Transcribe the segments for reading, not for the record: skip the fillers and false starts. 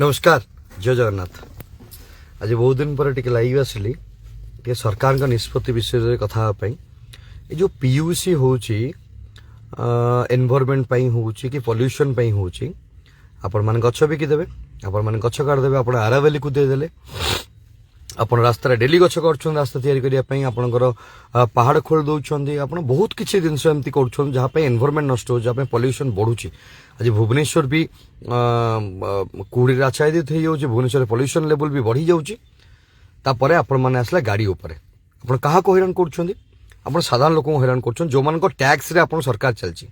नमस्कार जय जगन्नाथ। आज बहुत दिन पर टिके लाइव आसिली टे सरकार का निष्पत्ति विषय कथा ये जो पीयूसी होची एनवायरनमेंट पई होची कि पॉल्यूशन पई होची आपण मान गछ बिकिदेवे आपण मान गछ काटिदेवे आपण आरावेली को देदेले आपण रास्ता डेली गछ कर रास्ता तैयारी करने आपंकर पहाड़ खोल दौरान आप बहुत किसी जिनस एमती कर जहाँपाई एनवायरनमेंट नष्ट हो जहाँ पॉल्यूशन बढ़ुची आज भुवनेश्वर भी कुहड़ी आच्छादित हो भुवनेश्वर पॉल्यूशन लेवल भी बढ़ी जापर आपण मैंने आसला गाड़ी उपर आप क्या हैरान कर साधारण लोक हैरान कर जो मान टैक्स सरकार चलती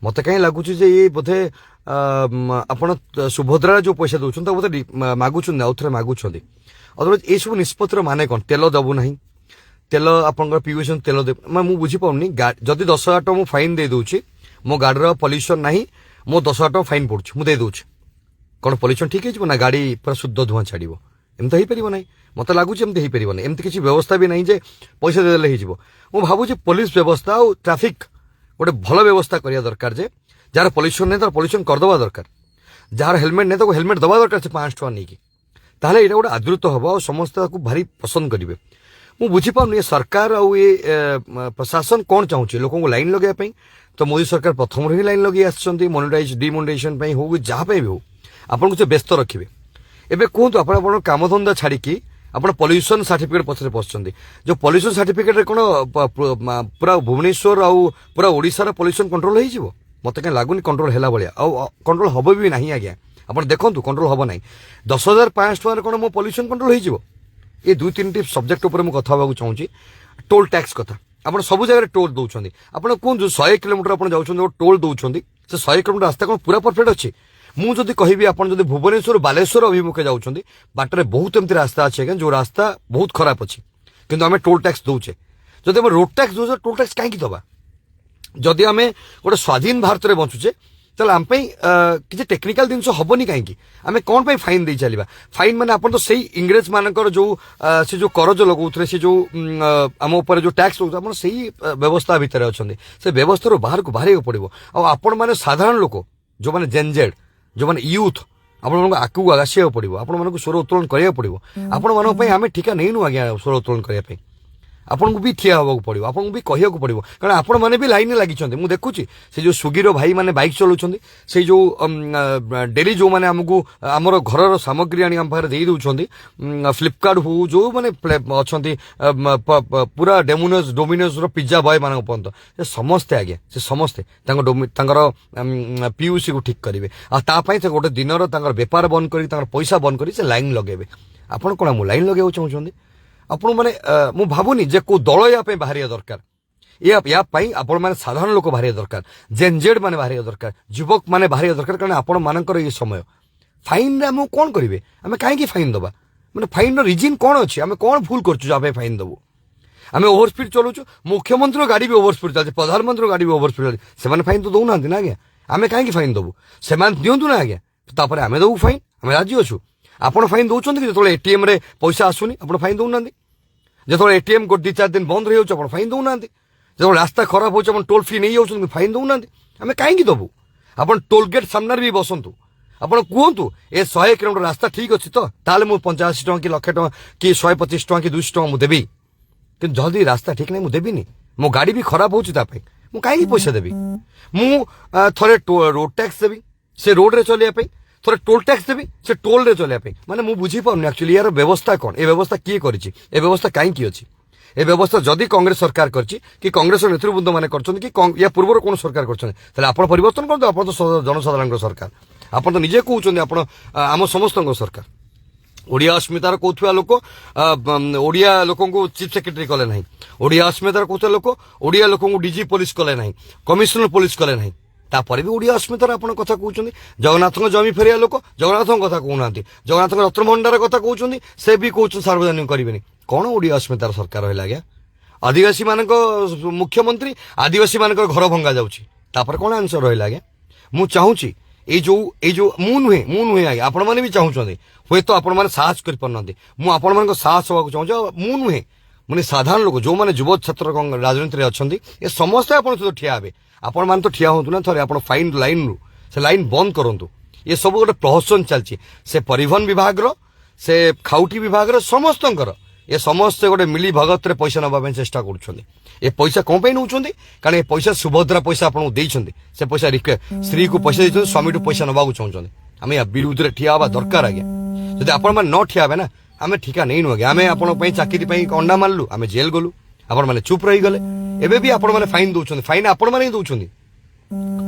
मत कहीं लगुच ये बोधे आप सुभद्रा जो पैसा दौरान बोधे मागुच आउ थे मागुंट अदरवाइज ये सब निष्पत्तिर माने कौन तेल दबू ना तेल आप पीयूसन तेल दे मुझे बुझीपानी जदि 10,000 टका मुझे फाइन दे दूची मो गाड़ी पॉल्यूशन ना मो 10,000 टका फाइन पड़ुछ मुझे दूची कौन पॉल्यूशन ठीक है ना गाड़ी पूरा शुद्ध धुआं छाड़ एमती हो पार ना मत लगुच एमती हो पार एमती किसी व्यवस्था भी नहीं जे पैसा देदेले हो भावुँ पुलिस व्यवस्था और ट्राफिक गोटे भल व्यवस्था करवा दरकार जे जार पॉल्यूशन नहीं तार पॉल्यूशन करदे दरकार जार हेलमेट नहीं तो हेलमेट दबा दरकार से 500 टका नहीं ताहले ये गोटे आदृत हम और समस्त भारी पसंद करेंगे मुझे बुझीपार सरकार आउ ये प्रशासन कौन चाहूँगी लोक लाइन लगे तो मोदी सरकार प्रथम ही लाइन लगे आसछन्ती मोनेटाइज डिमोनेटाइजेशन हो जहाँ भी हो आपन को व्यस्त रखिए एबे कहतु आप कामधंदा छाड़ी आप पॉल्यूशन सर्टिफिकेट पछरे पसंद जो पॉल्यूशन सर्टिफिकेट कौन पूरा भुवनेश्वर आउ पूरा ओडिशार पॉल्यूशन कंट्रोल हो मत कहीं लगुनि कंट्रोल है भाया कंट्रोल हम भी ना आज्ञा आप देखो कंट्रोल हम ना 10,500 टकर कौन मो पॉल्यूशन कंट्रोल हो ये 2-3 सब्जेक्ट उपर मुझे कथा चाहूँगी टोल टैक्स कथा आप सब जगह टोल दौरान आप कहूँ 100 किलोमीटर आप जाऊँ टोल दौरान से 100 किलोमीटर रास्ता कौन पूरा परफेक्ट अच्छे मुझे कहि आप भुवनेश्वर बालेश्वर अभिमुखे जाऊँ बाटर बहुत एमती रास्ता अच्छे जो रास्ता बहुत खराब अच्छे किंतु आम टोल टैक्स दौचे जब आम रोड टैक्स दौचे टोल टैक्स कहीं दबा जदि आम गोटे स्वाधीन भारत में बंचुचे चल आम किसी टेक्निकल जिन हेनी कहीं आम कौन पे फाइन दे चलवा फाइन माने अपन तो सही इंग्रेज मानकर जो से जो कर जो लगौते से जो आम उपर जो टैक्स आप सही व्यवस्था भितर अच्छा से व्यवस्था बाहर को बाहर पड़ो आपण मैंने साधारण लोक जो मैंने जेनजेड जो मैंने यूथ आपण आगू आसिया पड़ो आपण स्वर उत्तोलन करा पड़ो आपण मानी आम ठिका नहीं आज्ञा स्वर उत्तोलन करने आपन को भी ठिया होगा पड़ो आपन को भी कहया पड़ो कारण आपण मैंने भी लाइन लगी मुझे देखुची से जो स्विगी भाई मैंने बाइक चलाउछन्ती से जो डेली जो मैंने आमको आमर घर सामग्री आनी आम पाखे दे दौरान फ्लिपकार्ट हो जो मैंने पूरा डोमिनोज पिज्जा बॉय मान पर्यंत से समस्ते आज्ञा से समस्ते पीयूसी को ठीक करेंगे आपाई से गोटे दिन बेपार बंद कर पैसा बंद कर लाइन लगे आपड़ कौन मुझे लाइन लगे चाहते आपण मैंने मु भावुनी जे को दल या बाहर दरकार या आपण मैंने साधारण लोक बाहर दरकार जेनजेड मैंने बाहर दरकार युवक मैंने बाहर दरकार कारण आपण मानकर ये समय फाइन आम कौन करेंगे आम कहीं फाइन दबा मैंने फाइन रिजन कौन अच्छे आम कौन भूल कर फाइन दबू आम ओवर स्पीड चलाऊ मुख्यमंत्री गाड़ी भी ओवर स्पीड चलती प्रधानमंत्री गाड़ी भी ओवर स्पीड चलती से फाइन तो दौना ना आज्ञा आम कहीं फाइन दबू से दिंतु ना आज्ञा तापर आम दबू फाइन आम राजी अच्छु आपड़ फाइन दौरान कि जो एटीएम रे पैसा आसुनी आप फाइन दौना जो एटीएम को 2-4 दिन बंद रही हो फाइन दौना जो रास्ता खराब हो टोल फी नहीं जाऊँ फाइन दौना आम कहीं दबू आप टोल गेट सामने भी बसतु आप कहतु ए 100 किलोमीटर रास्ता ठीक अच्छे तो ताले मुझे 85 टका कि 1,00,000 टका कि 125 टका कि 200 टका मुझे देवी कि जल्दी रास्ता ठीक नहीं मुझे देवी मो गाड़ी भी खराब होती कहीं पैसा देवी मुझे रोड टैक्स देवी से रोड रे चलिए थोड़े टोल टैक्स देवी से टोल रे चलिए माने मुझे बुझीपार एक्चुअली यार व्यवस्था कौन ए व्यवस्था किए करी ए व्यवस्था कहीं अच्छी ए व्यवस्था जदि कांग्रेस सरकार करछि कि कांग्रेस नेतृवृंद मैंने कर या पूर्व कौन सरकार कर परिवर्तन कर आप तो जनसाधारण सरकार आप तो निजे कहते आप आम समस्त सरकार ओडिया अस्मितार कहूवा लोक ओडिया लोक चीफ सेक्रेटरी कले ना ओडिया अस्मितार कहूवा लोक ओडिया लोक डीजी पुलिस कले ना कमिशनर पुलिस कले ना तापर भी ओडिया अस्मितार आप कथा कहते जगन्नाथ जमी फेरिया लोक जगन्नाथ कथा कहना जगन्नाथ रत्नभंडार कथा कहते से भी कहते सार्वजनिक करेंगे कौन ओडिया अस्मितार सरकार है आज्ञा आदिवासी मान मुख्यमंत्री आदिवासी मान घर भंगा जापर कौन आंसर रहा आज्ञा मु चाहूँगी ये जो मु नुहे आज्ञा आपण मैंने भी चाहूँगी हे तो आपण मैंने साहस कर मुझे साहस होगा चाहूँ मु नुहे मैंने साधारण लोक जो मैंने युव छात्र राजनीति में अच्छा ये समस्ते आप ठिया हे आपण मैंने तो ठिया हूँ ना थे आप फाइन लाइन रू से लाइन बंद करूँ ये सब गोटे प्रहसन चलती से परिवहन विभाग से खाउटी विभाग समस्तंकर ये समस्त गोटे मिली भगत रे पैसा नवा चेष्टा कर पैसा कौन पे नौ कारण ये पैसा सुभद्रा पैसा आपको देते से पैसा स्त्री को पैसा देते स्वामी टू पैसा नवा चाहते आम या विरुद्ध रे ठिया हवा दरकार आज्ञा जब आपण मैंने न ठिया ना आम ठिका नहीं आज्ञा आम आपण चाकरी अंडा मारलु आम जेल गलु आपण मैंने चुप रही गले एबे भी आपण मैंने फाइन दौरान फाइन आपण मैंने दौरान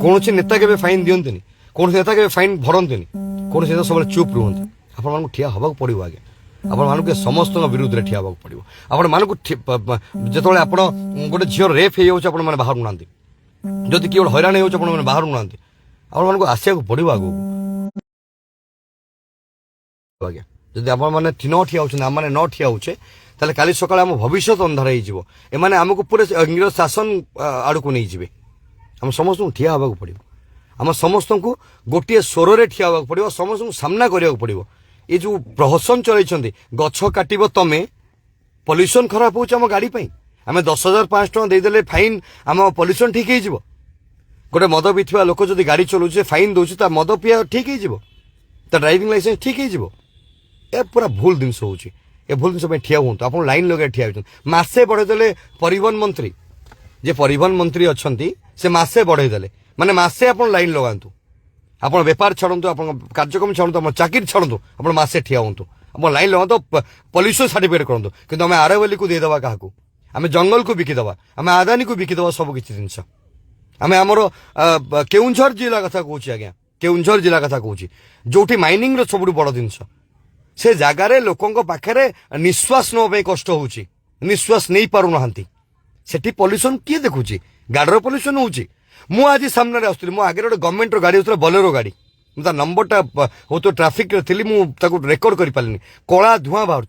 कौन नेता के फाइन दिंतनि कौन नेता के फाइन भरतनि कौन नेता सब चुप रुहति आपण मानक ठिया हवा पड़ो आगे आपण मानक समस्त विरुद्ध रे ठिया हवा पड़ो आपण मानक जो आपण गोटे झीर रेप हो जाए मैंने बाहर ना जदि किए हैरान हो बाहर ना आपण मानक आसिया पड़ो आगे आज्ञा जदि आपण मैंने न ठिया आम मैंने न ठिया होचे ताले काली सकाळ आम भविष्य अंधार हो एमाने आमको पूरे इंग्रज शासन आड़ को नहीं जाए आम समस्त ठिया हवा पड़ो आम समस्त को गोटे स्वर में ठिया हवा पड़ो समस्त को सामना करा पड़ो ये जो प्रहसन चलते गछ काट तमें पल्यूशन खराब हो गाड़ी आम 10,500 टଙ୍କା देदेले फाइन आम पल्यूशन ठीक हो गोटे मद पीवा लोक जो गाड़ी चलाऊ फाइन दौर मद पिया ठीक हो ड्राइविंग लाइसेंस ठीक हो पूरा भूल जिनस हो भूल जिन ठिया हूँ आप लाइन लगे ठिया मसे बढ़ेदे परिवहन मंत्री जे परिवहन मंत्री अच्छा से मसे बढ़ेदे माने मसे आप लाइन लगातु आप बेपार छाड़ू आप कार्यक्रम छाड़ू आप चाकरी छाड़ू आप मसे ठिया हूँ आप लाइन लगातु पल्यूशन सर्टिफिकेट करूँ कि आम आरवली को देदेवा क्या आम जंगल को बिकिदेवा आम आदानी को बिकिदेवा सब किसी जिनस आम आमर केउंझर जिला कथा कौच आज्ञा केउंझर जिला कथा कौच जो माइनिंग सब बड़ जिनस से जगार लोकों पाखे निश्वास नापी कष्ट हो निश्वास नहीं पारना से पल्यूशन किए देखुची गाड़र पल्यूशन हो आज सामने आसुली मो आगे गोटे गवर्नमेंट गाड़ी होता बोलेरो गाड़ी मुझे नंबरटा हो तो ट्राफिक थी मुझे रेकर्ड कर पारे कला धूआं बाहर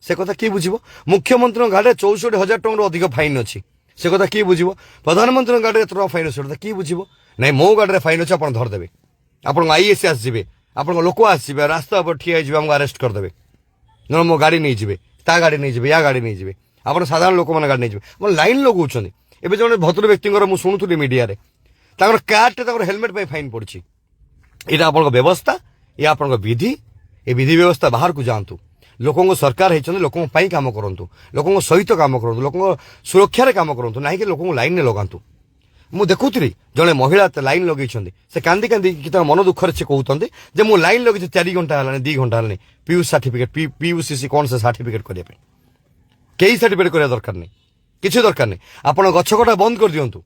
से कथा किए बुझ मुख्यमंत्री गाड़ी 64,000 टଙ୍କା अधिक फाइन अच्छी से कथा किए बुझ प्रधानमंत्री गाड़ी एत फाइन अच्छे किए बुझ ना मो गाड़ी फाइन अच्छे आप धरदे आप आईएस आसवे आप लोक आसवे रास्ता पर ठिया आमको आरेस्ट करदे न मो गाड़ी नहीं जाए ता गाड़ी नहीं जाए या गाड़ी नहीं जाए आप साधारण लोक मैंने गाड़ी नहीं जाए लाइन लगाऊँ एवं जो भद्र व्यक्ति मुझे शुणुली मीडिया कार हेलमेट फाइन पड़ी यहाँ आप व्यवस्था ये आप विधि ये विधि व्यवस्था बाहर को जातु लोकों सरकार होती लोकों कम करूँ लोकों सहित कम करूँ लोकों सुरक्षा कम करूँ ना कि लोकों लाइन में लगातु मु देखुली जड़े महिला लाइन लगे से कांदी कांदी मन दुखर से कहते जे मु लाइन लगे 4 घंटा है 2 घंटा है पीयू सर्टिफिकेट पीयूसीसी कौन से सर्टिफिकेट करने कई सर्टिफिकेट करने दरकार नहीं किसी दरकार नहीं आप गछ कटा बंद कर दिंतु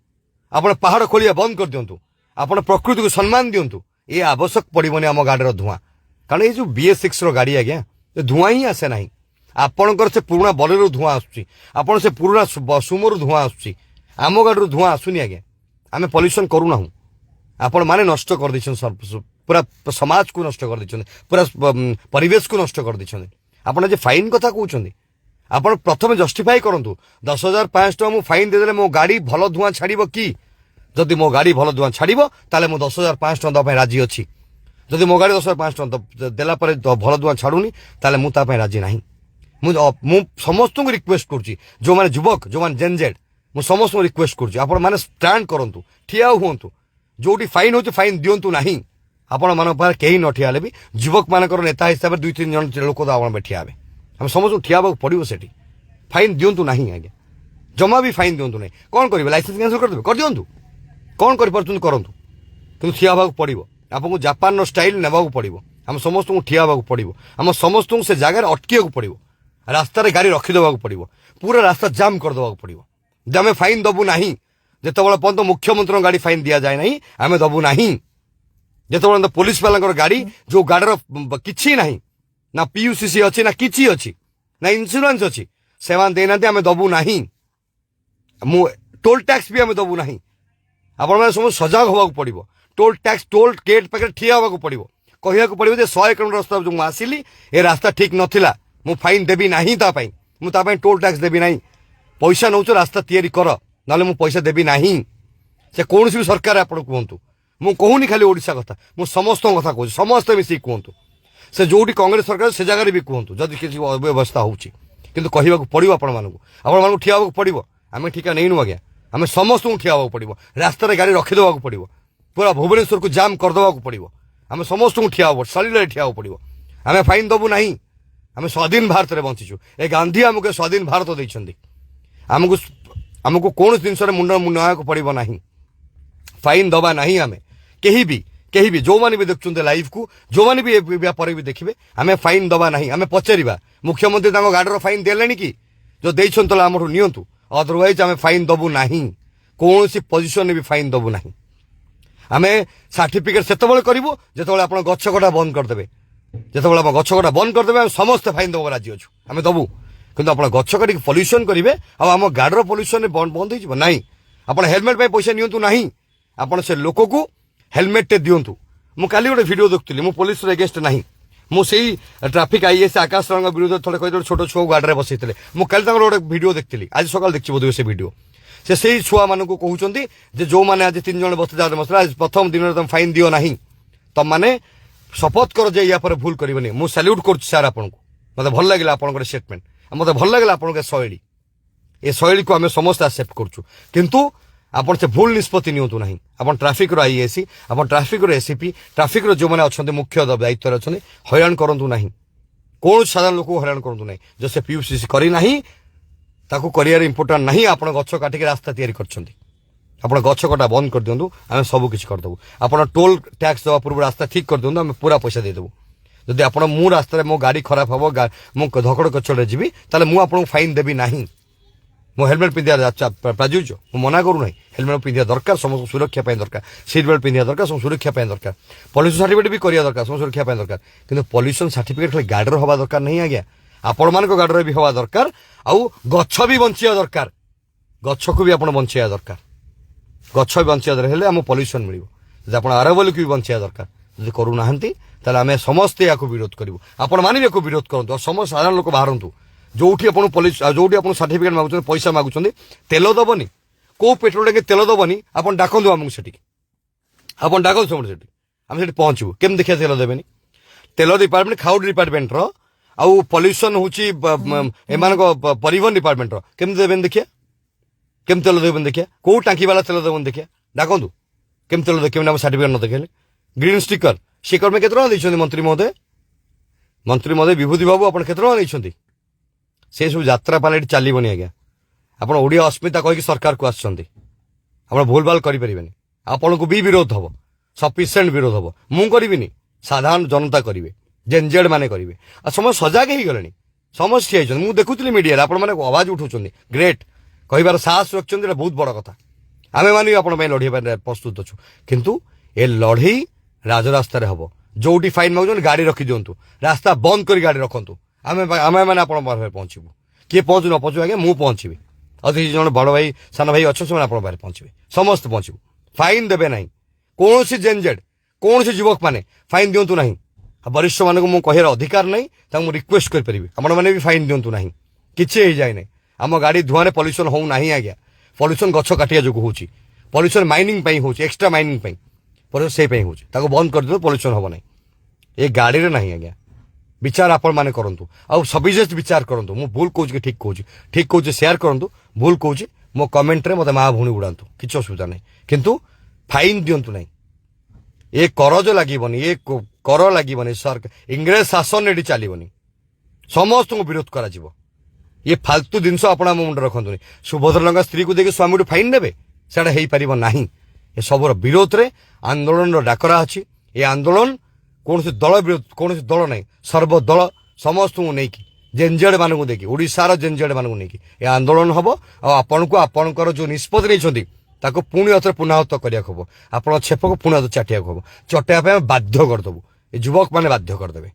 आप पहाड़ खोलिया बंद कर दिंतु आप प्रकृति को सम्मान दिंतु ये आवश्यक पड़ोनी आम गाड़ी धूआं कारण ये जो BS6 गाड़ी आज्ञा धूआं ही आसे ना आपणकर से पुराना बलेरो धूआं आसुची से पुराना सुमोर धूआं आसुची आम गाड़ी धूआं आसुनी आज्ञा आम पल्यूशन करूना आपण माने नष्ट कर दी पूरा समाज को नष्ट कर दी पूरा परिवेश को नष्ट कर दी आपड़ जे फाइन कथा कहते आप प्रथम जस्टिफाई करूँ 10,500 टଙ୍କା मु फाइन देदेले मो गाड़ी भल धूआं छाड़ कि जदि मो गाड़ी भल धूआं छाड़ ताले मु 10,500 टଙ୍କା दवाई राजी अच्छी जदि मो गाड़ी 10,500 टଙ୍କା देला परे भल धूआं छाड़ूनी ताले मु तापाई राजी नहीं मु समस्त को रिक्वेस्ट करुच्ची जो मैंने युवक जो मैंने जेनजेड मु समस्त को रिक्वेस्ट करुच्ची आपण माने स्टैंड करंतु ठिया हुंतु जोटी फाइन होची फाइन दियंतु नहीं आपण मान पार केही न ठिया ले भी युवक मानकर नेता हिसाब से 2-3 जन लोक तो आपण ठिया हेबे हम समस्त ठिया हवा पड़ो से फाइन दिंतु ना आज्ञा जमा भी फाइन दिंतु नहीं कौन करेंगे लाइसेंस कैंसल करदे कर दिंतु कौन करूँ करूँ कि ठिया हवा पड़ो आपको जापान स्टाइल नेबा पड़ो आम समस्त को ठिया हवा पड़ो आम समस्त को से जगह अटकिया पड़ो रास्तार गाड़ी रखीदेवा पड़ो पूरा रास्ता जाम करदेवा पड़ो आम फाइन दबू ना जिते पर्यटन मुख्यमंत्री गाड़ी फाइन दि जाए ना आम दबू ना जिते पुलिस वाला गाड़ी जो गाड़र किसी ना ना पीयूसीसी अच्छी ना किसी अच्छी ना इंश्योरेंस अच्छी से देना आम दबू ना टोल टैक्स भी आम दबू ना आप सब सजग होगा पड़ो टोल टैक्स टोल गेट पाखे ठिया हवा पड़ो कहना पड़ो 100 किलोमीटर रास्ता जो आसिली ए रास्ता ठीक नाला मु फाइन देवी ना मुझे टोल टैक्स देवी ना पैसा नौ रास्ता तैयारी कर ना मु पैसा देवी ना से कौन भी सरकार आप कहतु मु कहूनी खाली ओडिशा कथा मु समस्त कथा कहूँ समस्त मिसिक कहतु से जो कांग्रेस सरकार से जगह भी कहतु जदि किसी अव्यवस्था होची किंतु कहवाक पड़ो आपण ठिया हवा पड़ो आम ठिका नहीं आज्ञा आम समस्त को ठिया हवा पड़ो रास्तार गाड़ी रखीदेवा पड़ो पूरा भुवनेश्वर को जाम करदेवा पड़ो आम समस्त ठिया हो सलिले ठिया हो पड़ो आम फाइन दबू ना आम स्वाधीन भारत में बंचीचु ए गांधी आमको स्वाधीन भारत देते आमको आमको कौन जिनस मुंड नया पड़ो ना फाइन दबा ना आम कहीं भी जो मैंने भी देखुं लाइव को जो मैंने भी व्यापार भी देखिए आम फाइन दबा ना आम पचार मुख्यमंत्री गाड़ी फाइन देले कि जो देते आम नियंतु अदरवाइज आम फाइन दबू ना कौन सी पोजिशन भी फाइन दबू ना आम सर्टिफिकेट से करूँ जो आप गछ कटा बंद करदे जो आप गछ कटा बंद करदे समस्त फाइन दबा राजी अच्छु आम दबू किंतु आप गछ काटी पल्यूशन करेंगे आम गाड़र पल्यूशन बंद हो ना आप हेलमेट पैसा नियंतु ना आप से लोक को हेलमेट टे दिंतु मु काली गोटे वीडियो देखुली मु पुलिस एगेस्ट ना मुझे ट्राफिक आईएस आकाश रंग विरोध थोड़े कही छोट छुआ गाड़ी में बसई मुझे गोटे वीडियो देखी आज सकाल देखी बोध से वीडियो से छुआ मान कहते जो मैंने आज 3 जन बस आज प्रथम दिन तुम फाइन दियो ना तुम मैंने शपथ कर जे या भूल करनी मुझे सैल्यूट कर सार आपको मत भल लगे आप स्टेटमेंट मत भल लगे आप शैली ए शैली को आम समस्त एक्सेप्ट करूँ किंतु आपन से भूल निष्पत्ति नियंतु ना आप ट्राफिक आईएसी आप ट्राफिक एसीपी ट्राफिक जो मैंने अच्छा मुख्य दायित्व अच्छा हैरान करूँ ना कौन साधारण लोक हैरान करूँ ना जो से पीयूसीसी करना ताकू कर इम्पोर्टाट ना आप गछ काटिक रास्ता तैयारी कर गछ कटा बंद कर दिंतु आम सब किसी करदेबू आप टोल टैक्स देवा पूर्व रास्ता ठीक कर दिंतु आम पूरा पैसा देदेबू जदि आप मो रास्तार मो गाड़ी खराब हम मुझे धकड़ कचड़े जी मुझे फाइन देवी ना मो हेलमेट पिंधा प्राजुर्य मुझे मना करूना हेलमेट पिंधा दरकार समस्त सुरक्षा दरकार सीट बेल्ट पिंधा दरकार सब सुरक्षा दरकार पल्यूशन सर्टिफिकेट भी करिया दरकार सब सुरक्षा दरकार किंतु पल्यूशन सर्टिफिकेट खाली गाड़ी हवा दरकार नहीं आज्ञा आपण मान गाड़ी भी हवा दरकार आउ गछ भी बंचिया दरकार गछ को भी आप बंचाइया दरकार गछ भी बंचाइया हेले आम पल्यूशन मिल आप आरवल को भी बंचाइया दरकार जब करूना आम समस्ते या विरोध करूँ आपण मैंने भी विरोध करूँ समस्त साधारण लोक बाहर जो पुलिस जो सर्टिफिकेट मागुं पैसा मागुं तेल दबनी कौ पेट्रोल टैंक तेल दबनी आप डाकू आमको से आप डाक से आम से पहुँचू केम देखिए तेल देवे तेल डिपार्टमेंट खाउड डिपार्टमेंट आउ पल्यूशन हूँ एम परिवहन डिपार्टमेंट केम देवे देखिए केम तेल देवे देखिए कौ टांकी वाला तेल देवन देखिए डाकू केम तेल देखिए सर्टिफिकेट न देखे ग्रीन स्टिकर स्टिकर में केते मंत्री महोदय विभूति बाबू आप केते से सब यात्रा पाले चलनी आज्ञा आप ओडिया अस्मिता कहीकि सरकार को आसुँच भूल भाल करें आपण को भी विरोध हम सफिसीयंट विरोध हम मु करी साधारण जनता करेंगे जेनजेड मैंने करेंगे आ समस्त सजाग हो गले समस्त ठिया मुझे देखुली मीडिया आपण मैंने आवाज उठाऊँ ग्रेट कहार साहस रखते बहुत बड़ कथा आम मैंने आपण लड़े प्रस्तुत अच्छु किंतु ए लड़े राजरास्त हम जो फाइन मांग गाड़ी रखी दिंतु रास्ता बंद कर गाड़ी रखु आम मैंने आप पहुँचू किए पहुँचू न पहुँचू आज्ञा मुझे पहुँची अति जन बड़ भाई सान भाई अच्छे से पहुँचे समस्त पहुँचू फाइन देवे ना कौन सी जेनजेड कौन सी युवक मैंने फाइन दिंतु ना वरिष्ठ मान को कहार अधिकार नहीं मुझे रिक्वेस्ट करें आपण मैंने भी फाइन दिंतु ना किसी हो जाए ना आम गाड़ी धुआं पल्यूशन हो ना आज्ञा पल्यूशन गछ काटिया जो हूँ पल्यूशन माइनिंग हो एक्सट्रा माइनिंग से बंद कर दियो पल्यूशन हम ना ये गाड़ी में ना आज्ञा विचार आपण मैंने करूँ आउ सब्जेक्ट विचार करूँ मु भूल कहूँ कि ठीक कहूँ शेयर करूँ भूल कहूँ मो कमेंट रे मत माँ भूणी उड़ातु किसी असुविधा नहीं किंतु फाइन दिंतु ना ये कर जो लगभग ये कर लगभग सरकार इंग्रेज शासन ये चलनी समस्त को विरोध करा ये फालतू जिनस आपण मुंड रखुनी सुभद्रा लंका स्त्री को देखिए स्वामी फाइन देवे सेटा हो पार ना ये सबूर विरोध रे आंदोलन डाकरा अच्छी ये आंदोलन कौन दल विरोध कौन दल ना सर्वदल समस्त को लेकिन जेनजेड मान को देखिए ओडिशार जेनजेड मान को लेकिन ये आंदोलन हम आपण को आपणकर जो निष्पत्ति नहीं पुणी अथर पुनःत करने आप छेप को पुनः चाटिया हम चटाइवा बाध्य करदेबू ये युवक मैंने बाध्य करदे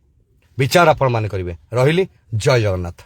विचार आपण मैंने करेंगे रही जय जगन्नाथ।